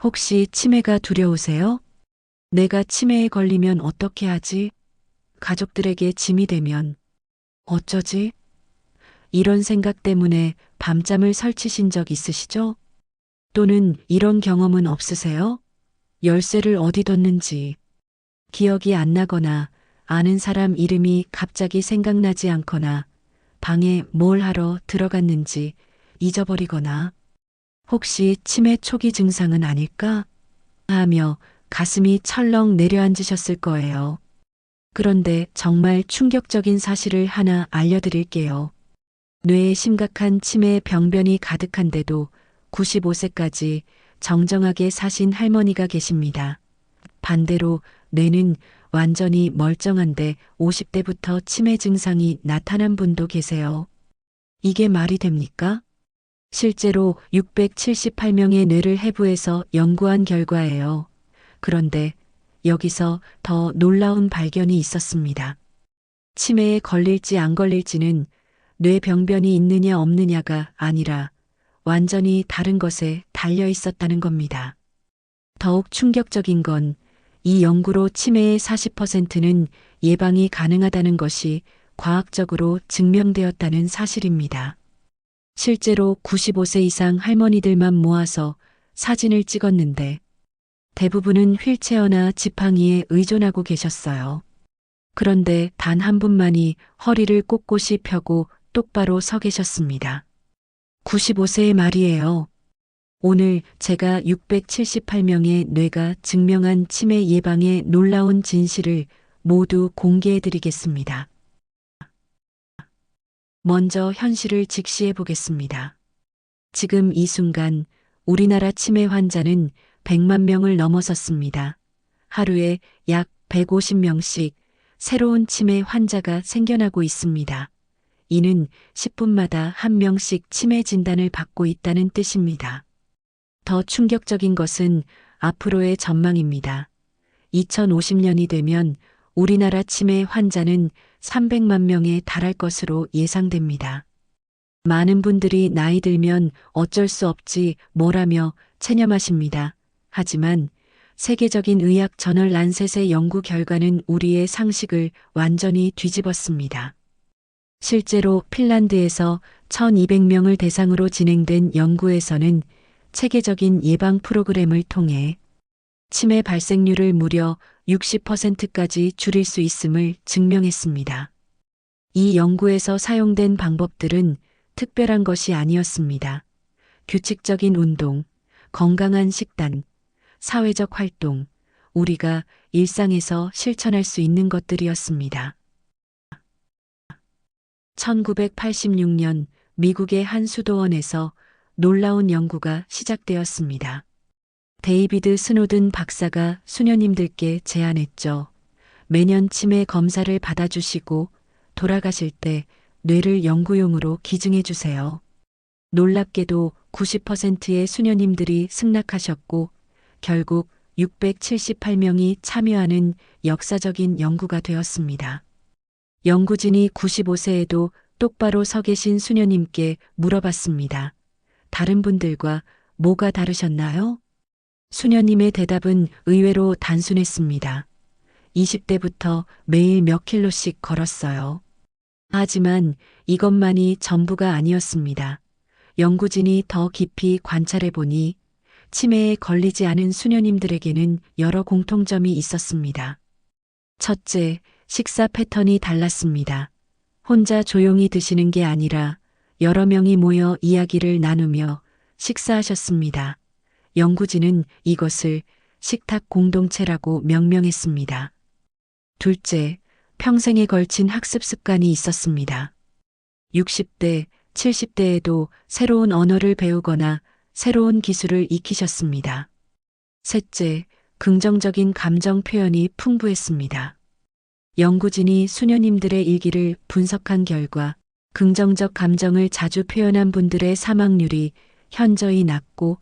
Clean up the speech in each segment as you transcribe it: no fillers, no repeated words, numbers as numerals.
혹시 치매가 두려우세요? 내가 치매에 걸리면 어떻게 하지? 가족들에게 짐이 되면 어쩌지? 이런 생각 때문에 밤잠을 설치신 적 있으시죠? 또는 이런 경험은 없으세요? 열쇠를 어디 뒀는지 기억이 안 나거나 아는 사람 이름이 갑자기 생각나지 않거나 방에 뭘 하러 들어갔는지 잊어버리거나 혹시 치매 초기 증상은 아닐까? 하며 가슴이 철렁 내려앉으셨을 거예요. 그런데 정말 충격적인 사실을 하나 알려드릴게요. 뇌에 심각한 치매 병변이 가득한데도 95세까지 정정하게 사신 할머니가 계십니다. 반대로 뇌는 완전히 멀쩡한데 50대부터 치매 증상이 나타난 분도 계세요. 이게 말이 됩니까? 실제로 678명의 뇌를 해부해서 연구한 결과예요. 그런데 여기서 더 놀라운 발견이 있었습니다. 치매에 걸릴지 안 걸릴지는 뇌병변이 있느냐 없느냐가 아니라 완전히 다른 것에 달려 있었다는 겁니다. 더욱 충격적인 건 이 연구로 치매의 40%는 예방이 가능하다는 것이 과학적으로 증명되었다는 사실입니다. 실제로 95세 이상 할머니들만 모아서 사진을 찍었는데 대부분은 휠체어나 지팡이에 의존하고 계셨어요. 그런데 단 한 분만이 허리를 꼿꼿이 펴고 똑바로 서 계셨습니다. 95세의 말이에요. 오늘 제가 678명의 뇌가 증명한 치매 예방의 놀라운 진실을 모두 공개해 드리겠습니다. 먼저 현실을 직시해 보겠습니다. 지금 이 순간 우리나라 치매 환자는 100만 명을 넘어섰습니다. 하루에 약 150명씩 새로운 치매 환자가 생겨나고 있습니다. 이는 10분마다 한 명씩 치매 진단을 받고 있다는 뜻입니다. 더 충격적인 것은 앞으로의 전망입니다. 2050년이 되면 우리나라 치매 환자는 300만 명에 달할 것으로 예상됩니다. 많은 분들이 나이 들면 어쩔 수 없지 뭐라며 체념하십니다. 하지만 세계적인 의학 저널 란셋의 연구 결과는 우리의 상식을 완전히 뒤집었습니다. 실제로 핀란드에서 1200명을 대상으로 진행된 연구에서는 체계적인 예방 프로그램을 통해 치매 발생률을 무려 60%까지 줄일 수 있음을 증명했습니다. 이 연구에서 사용된 방법들은 특별한 것이 아니었습니다. 규칙적인 운동, 건강한 식단, 사회적 활동, 우리가 일상에서 실천할 수 있는 것들이었습니다. 1986년 미국의 한 수도원에서 놀라운 연구가 시작되었습니다. 데이비드 스노든 박사가 수녀님들께 제안했죠. 매년 치매 검사를 받아주시고 돌아가실 때 뇌를 연구용으로 기증해 주세요. 놀랍게도 90%의 수녀님들이 승낙하셨고 결국 678명이 참여하는 역사적인 연구가 되었습니다. 연구진이 95세에도 똑바로 서 계신 수녀님께 물어봤습니다. 다른 분들과 뭐가 다르셨나요? 수녀님의 대답은 의외로 단순했습니다. 20대부터 매일 몇 킬로씩 걸었어요. 하지만 이것만이 전부가 아니었습니다. 연구진이 더 깊이 관찰해 보니 치매에 걸리지 않은 수녀님들에게는 여러 공통점이 있었습니다. 첫째, 식사 패턴이 달랐습니다. 혼자 조용히 드시는 게 아니라 여러 명이 모여 이야기를 나누며 식사하셨습니다. 연구진은 이것을 식탁 공동체라고 명명했습니다. 둘째, 평생에 걸친 학습 습관이 있었습니다. 60대, 70대에도 새로운 언어를 배우거나 새로운 기술을 익히셨습니다. 셋째, 긍정적인 감정 표현이 풍부했습니다. 연구진이 수녀님들의 일기를 분석한 결과 긍정적 감정을 자주 표현한 분들의 사망률이 현저히 낮고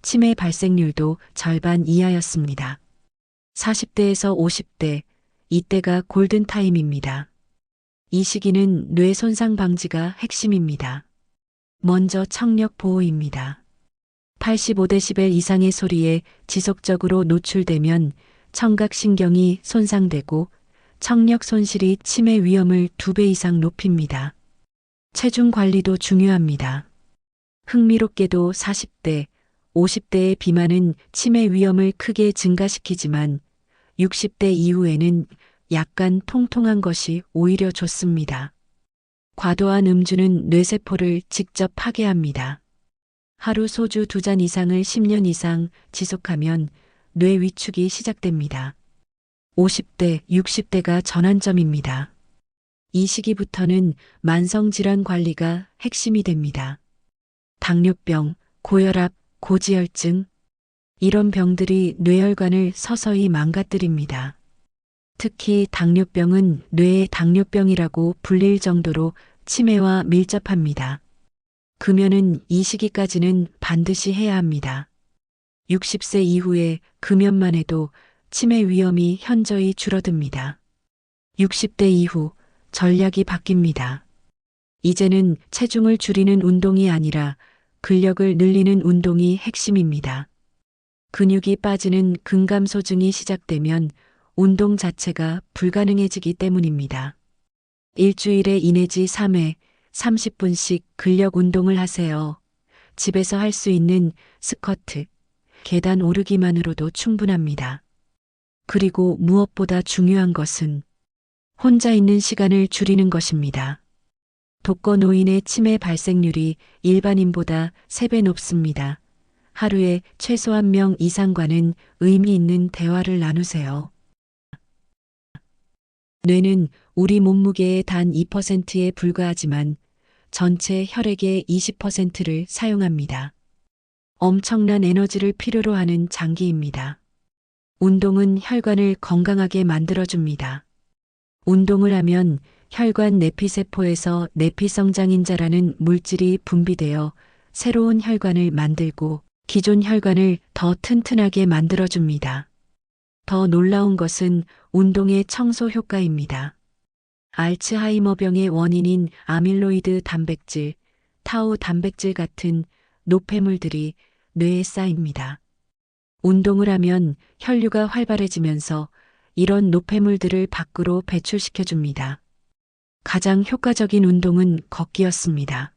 치매 발생률도 절반 이하였습니다. 40대에서 50대, 이때가 골든타임입니다. 이 시기는 뇌 손상 방지가 핵심입니다. 먼저 청력 보호입니다. 85데시벨 이상의 소리에 지속적으로 노출되면 청각신경이 손상되고 청력 손실이 치매 위험을 2배 이상 높입니다. 체중 관리도 중요합니다. 흥미롭게도 40대, 50대의 비만은 치매 위험을 크게 증가시키지만 60대 이후에는 약간 통통한 것이 오히려 좋습니다. 과도한 음주는 뇌세포를 직접 파괴합니다. 하루 소주 2잔 이상을 10년 이상 지속하면 뇌 위축이 시작됩니다. 50대, 60대가 전환점입니다. 이 시기부터는 만성질환 관리가 핵심이 됩니다. 당뇨병, 고혈압, 고지혈증, 이런 병들이 뇌혈관을 서서히 망가뜨립니다. 특히 당뇨병은 뇌의 당뇨병이라고 불릴 정도로 치매와 밀접합니다. 금연은 이 시기까지는 반드시 해야 합니다. 60세 이후에 금연만 해도 치매 위험이 현저히 줄어듭니다. 60대 이후 전략이 바뀝니다. 이제는 체중을 줄이는 운동이 아니라 근력을 늘리는 운동이 핵심입니다. 근육이 빠지는 근감소증이 시작되면 운동 자체가 불가능해지기 때문입니다. 일주일에 2 내지 3회 30분씩 근력 운동을 하세요. 집에서 할 수 있는 스쿼트, 계단 오르기만으로도 충분합니다. 그리고 무엇보다 중요한 것은 혼자 있는 시간을 줄이는 것입니다. 독거노인의 치매 발생률이 일반인보다 3배 높습니다. 하루에 최소 1명 이상과는 의미 있는 대화를 나누세요. 뇌는 우리 몸무게의 단 2%에 불과하지만 전체 혈액의 20%를 사용합니다. 엄청난 에너지를 필요로 하는 장기입니다. 운동은 혈관을 건강하게 만들어줍니다. 운동을 하면 혈관 내피세포에서 내피성장인자라는 물질이 분비되어 새로운 혈관을 만들고 기존 혈관을 더 튼튼하게 만들어줍니다. 더 놀라운 것은 운동의 청소 효과입니다. 알츠하이머병의 원인인 아밀로이드 단백질, 타우 단백질 같은 노폐물들이 뇌에 쌓입니다. 운동을 하면 혈류가 활발해지면서 이런 노폐물들을 밖으로 배출시켜줍니다. 가장 효과적인 운동은 걷기였습니다.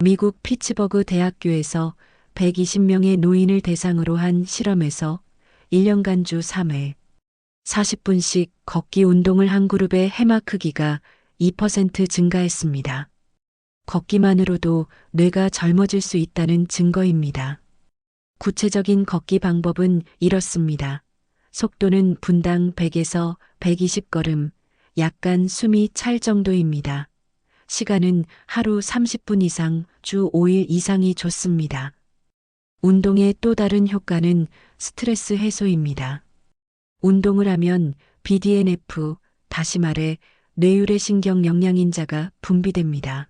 미국 피츠버그 대학교에서 120명의 노인을 대상으로 한 실험에서 1년간 주 3회 40분씩 걷기 운동을 한 그룹의 해마 크기가 2% 증가했습니다. 걷기만으로도 뇌가 젊어질 수 있다는 증거입니다. 구체적인 걷기 방법은 이렇습니다. 속도는 분당 100에서 120걸음, 약간 숨이 찰 정도입니다. 시간은 하루 30분 이상, 주 5일 이상이 좋습니다. 운동의 또 다른 효과는 스트레스 해소입니다. 운동을 하면 BDNF, 다시 말해 뇌유래신경 영양인자가 분비됩니다.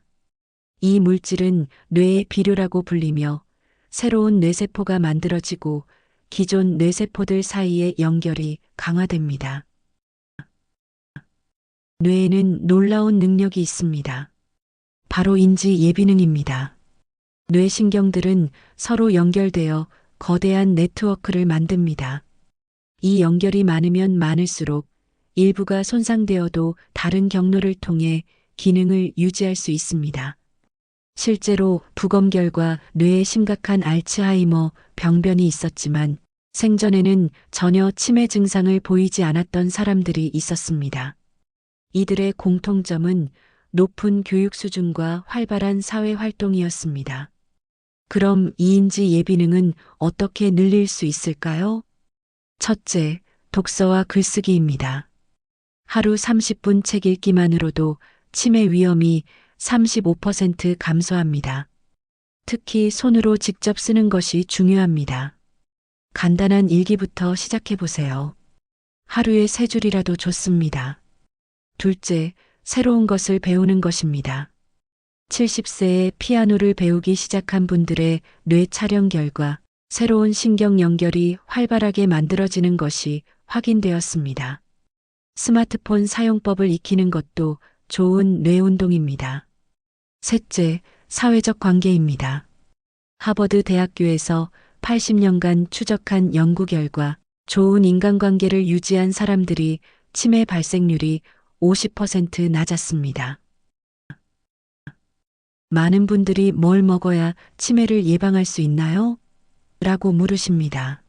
이 물질은 뇌의 비료라고 불리며 새로운 뇌세포가 만들어지고 기존 뇌세포들 사이의 연결이 강화됩니다. 뇌에는 놀라운 능력이 있습니다. 바로 인지 예비능입니다. 뇌신경들은 서로 연결되어 거대한 네트워크를 만듭니다. 이 연결이 많으면 많을수록 일부가 손상되어도 다른 경로를 통해 기능을 유지할 수 있습니다. 실제로 부검결과 뇌에 심각한 알츠하이머 병변이 있었지만 생전에는 전혀 치매 증상을 보이지 않았던 사람들이 있었습니다. 이들의 공통점은 높은 교육 수준과 활발한 사회 활동이었습니다. 그럼 이인지 예비능은 어떻게 늘릴 수 있을까요? 첫째, 독서와 글쓰기입니다. 하루 30분 책 읽기만으로도 치매 위험이 35% 감소합니다. 특히 손으로 직접 쓰는 것이 중요합니다. 간단한 일기부터 시작해 보세요. 하루에 3줄이라도 좋습니다. 둘째, 새로운 것을 배우는 것입니다. 70세에 피아노를 배우기 시작한 분들의 뇌 촬영 결과 새로운 신경 연결이 활발하게 만들어지는 것이 확인되었습니다. 스마트폰 사용법을 익히는 것도 좋은 뇌 운동입니다. 셋째, 사회적 관계입니다. 하버드 대학교에서 80년간 추적한 연구 결과 좋은 인간관계를 유지한 사람들이 치매 발생률이 50% 낮았습니다. 많은 분들이 뭘 먹어야 치매를 예방할 수 있나요? 라고 물으십니다.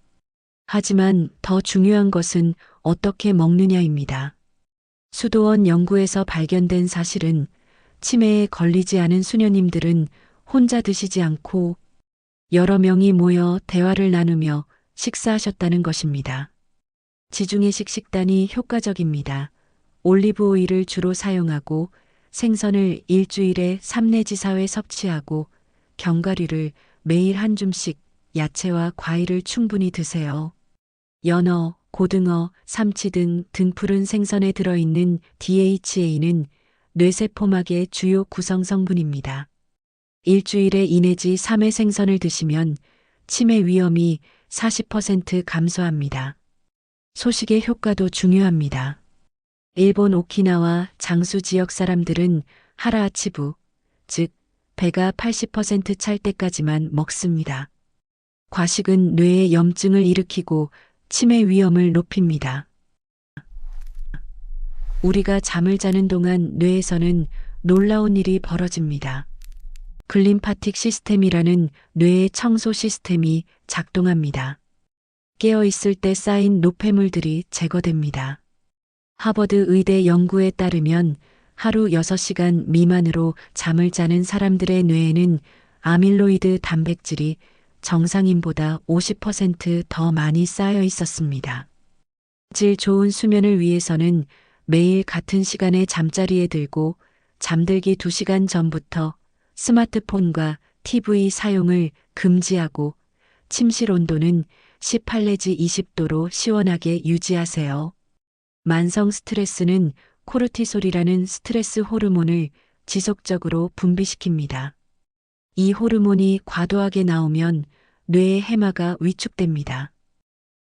하지만 더 중요한 것은 어떻게 먹느냐입니다. 수도원 연구에서 발견된 사실은 치매에 걸리지 않은 수녀님들은 혼자 드시지 않고 여러 명이 모여 대화를 나누며 식사하셨다는 것입니다. 지중해식 식단이 효과적입니다. 올리브 오일을 주로 사용하고 생선을 일주일에 3 내지 4회 섭취하고 견과류를 매일 한 줌씩 야채와 과일을 충분히 드세요. 연어, 고등어, 삼치 등 등푸른 생선에 들어있는 DHA는 뇌세포막의 주요 구성 성분입니다. 일주일에 2 내지 3회 생선을 드시면 치매 위험이 40% 감소합니다. 소식의 효과도 중요합니다. 일본 오키나와 장수 지역 사람들은 하라아치부, 즉 배가 80% 찰 때까지만 먹습니다. 과식은 뇌에 염증을 일으키고 치매 위험을 높입니다. 우리가 잠을 자는 동안 뇌에서는 놀라운 일이 벌어집니다. 글림파틱 시스템이라는 뇌의 청소 시스템이 작동합니다. 깨어 있을 때 쌓인 노폐물들이 제거됩니다. 하버드 의대 연구에 따르면 하루 6시간 미만으로 잠을 자는 사람들의 뇌에는 아밀로이드 단백질이 정상인보다 50% 더 많이 쌓여 있었습니다. 질 좋은 수면을 위해서는 매일 같은 시간에 잠자리에 들고 잠들기 2시간 전부터 스마트폰과 TV 사용을 금지하고 침실 온도는 18 내지 20도로 시원하게 유지하세요. 만성 스트레스는 코르티솔이라는 스트레스 호르몬을 지속적으로 분비시킵니다. 이 호르몬이 과도하게 나오면 뇌의 해마가 위축됩니다.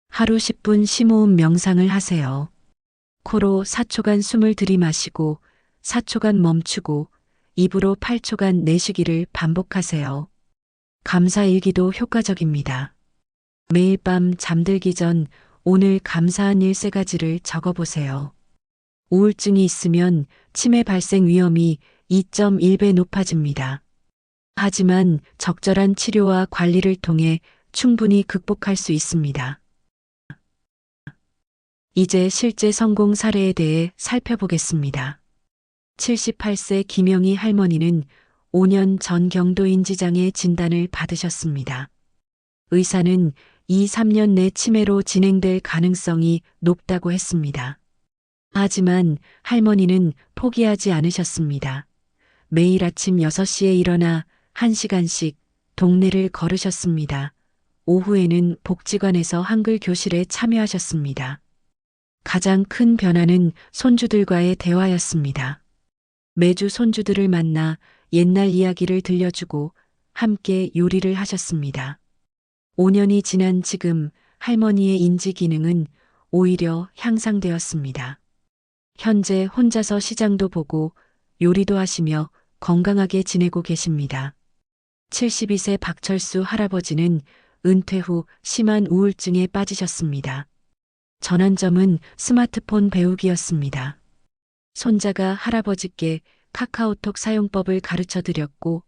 하루 10분 심호흡 명상을 하세요. 코로 4초간 숨을 들이마시고 4초간 멈추고 입으로 8초간 내쉬기를 반복하세요. 감사일기도 효과적입니다. 매일 밤 잠들기 전 오늘 감사한 일 3가지를 적어보세요. 우울증이 있으면 치매 발생 위험이 2.1배 높아집니다. 하지만 적절한 치료와 관리를 통해 충분히 극복할 수 있습니다. 이제 실제 성공 사례에 대해 살펴보겠습니다. 78세 김영희 할머니는 5년 전 경도인지장애 진단을 받으셨습니다. 의사는 2~3년 내 치매로 진행될 가능성이 높다고 했습니다. 하지만 할머니는 포기하지 않으셨습니다. 매일 아침 6시에 일어나 1시간씩 동네를 걸으셨습니다. 오후에는 복지관에서 한글 교실에 참여하셨습니다. 가장 큰 변화는 손주들과의 대화였습니다. 매주 손주들을 만나 옛날 이야기를 들려주고 함께 요리를 하셨습니다. 5년이 지난 지금 할머니의 인지 기능은 오히려 향상되었습니다. 현재 혼자서 시장도 보고 요리도 하시며 건강하게 지내고 계십니다. 72세 박철수 할아버지는 은퇴 후 심한 우울증에 빠지셨습니다. 전환점은 스마트폰 배우기였습니다. 손자가 할아버지께 카카오톡 사용법을 가르쳐 드렸고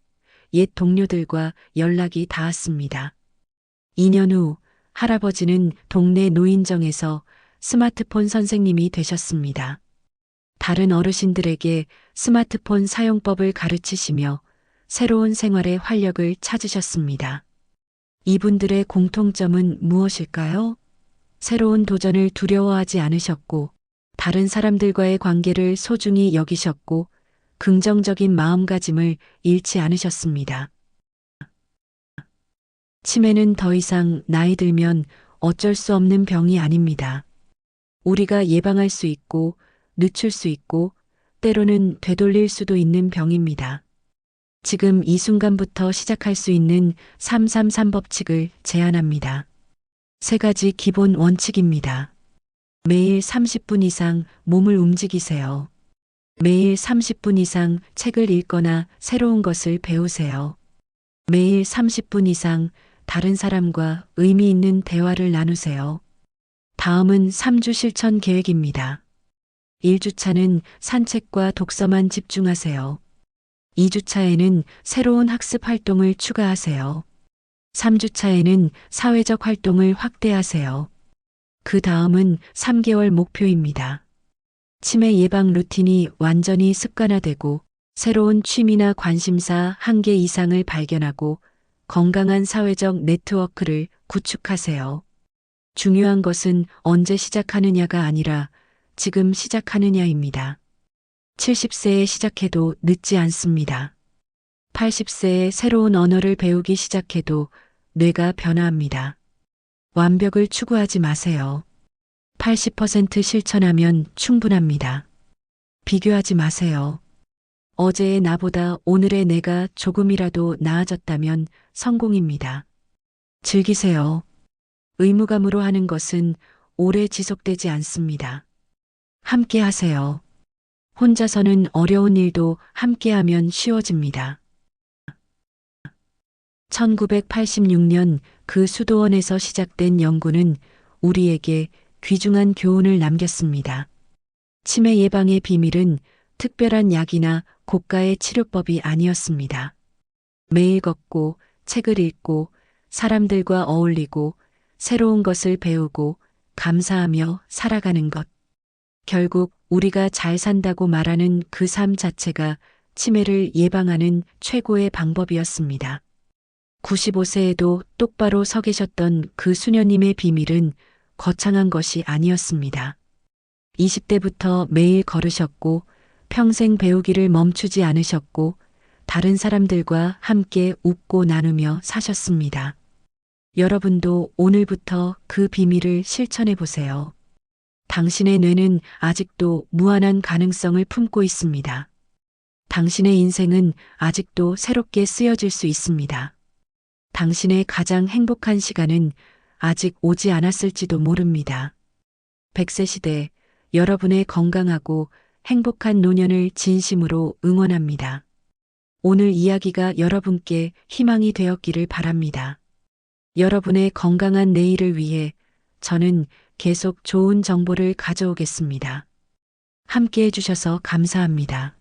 옛 동료들과 연락이 닿았습니다. 2년 후 할아버지는 동네 노인정에서 스마트폰 선생님이 되셨습니다. 다른 어르신들에게 스마트폰 사용법을 가르치시며 새로운 생활의 활력을 찾으셨습니다. 이분들의 공통점은 무엇일까요? 새로운 도전을 두려워하지 않으셨고, 다른 사람들과의 관계를 소중히 여기셨고, 긍정적인 마음가짐을 잃지 않으셨습니다. 치매는 더 이상 나이 들면 어쩔 수 없는 병이 아닙니다. 우리가 예방할 수 있고, 늦출 수 있고, 때로는 되돌릴 수도 있는 병입니다. 지금 이 순간부터 시작할 수 있는 333 법칙을 제안합니다. 3가지 기본 원칙입니다. 매일 30분 이상 몸을 움직이세요. 매일 30분 이상 책을 읽거나 새로운 것을 배우세요. 매일 30분 이상 다른 사람과 의미 있는 대화를 나누세요. 다음은 3주 실천 계획입니다. 1주차는 산책과 독서만 집중하세요. 2주차에는 새로운 학습 활동을 추가하세요. 3주차에는 사회적 활동을 확대하세요. 그 다음은 3개월 목표입니다. 치매 예방 루틴이 완전히 습관화되고 새로운 취미나 관심사 1개 이상을 발견하고 건강한 사회적 네트워크를 구축하세요. 중요한 것은 언제 시작하느냐가 아니라 지금 시작하느냐입니다. 70세에 시작해도 늦지 않습니다. 80세에 새로운 언어를 배우기 시작해도 뇌가 변화합니다. 완벽을 추구하지 마세요. 80% 실천하면 충분합니다. 비교하지 마세요. 어제의 나보다 오늘의 내가 조금이라도 나아졌다면 성공입니다. 즐기세요. 의무감으로 하는 것은 오래 지속되지 않습니다. 함께 하세요. 혼자서는 어려운 일도 함께하면 쉬워집니다. 1986년 그 수도원에서 시작된 연구는 우리에게 귀중한 교훈을 남겼습니다. 치매 예방의 비밀은 특별한 약이나 고가의 치료법이 아니었습니다. 매일 걷고 책을 읽고 사람들과 어울리고 새로운 것을 배우고 감사하며 살아가는 것. 결국 우리가 잘 산다고 말하는 그 삶 자체가 치매를 예방하는 최고의 방법이었습니다. 95세에도 똑바로 서 계셨던 그 수녀님의 비밀은 거창한 것이 아니었습니다. 20대부터 매일 걸으셨고 평생 배우기를 멈추지 않으셨고 다른 사람들과 함께 웃고 나누며 사셨습니다. 여러분도 오늘부터 그 비밀을 실천해 보세요. 당신의 뇌는 아직도 무한한 가능성을 품고 있습니다. 당신의 인생은 아직도 새롭게 쓰여질 수 있습니다. 당신의 가장 행복한 시간은 아직 오지 않았을지도 모릅니다. 100세 시대 여러분의 건강하고 행복한 노년을 진심으로 응원합니다. 오늘 이야기가 여러분께 희망이 되었기를 바랍니다. 여러분의 건강한 내일을 위해 저는 계속 좋은 정보를 가져오겠습니다. 함께 해주셔서 감사합니다.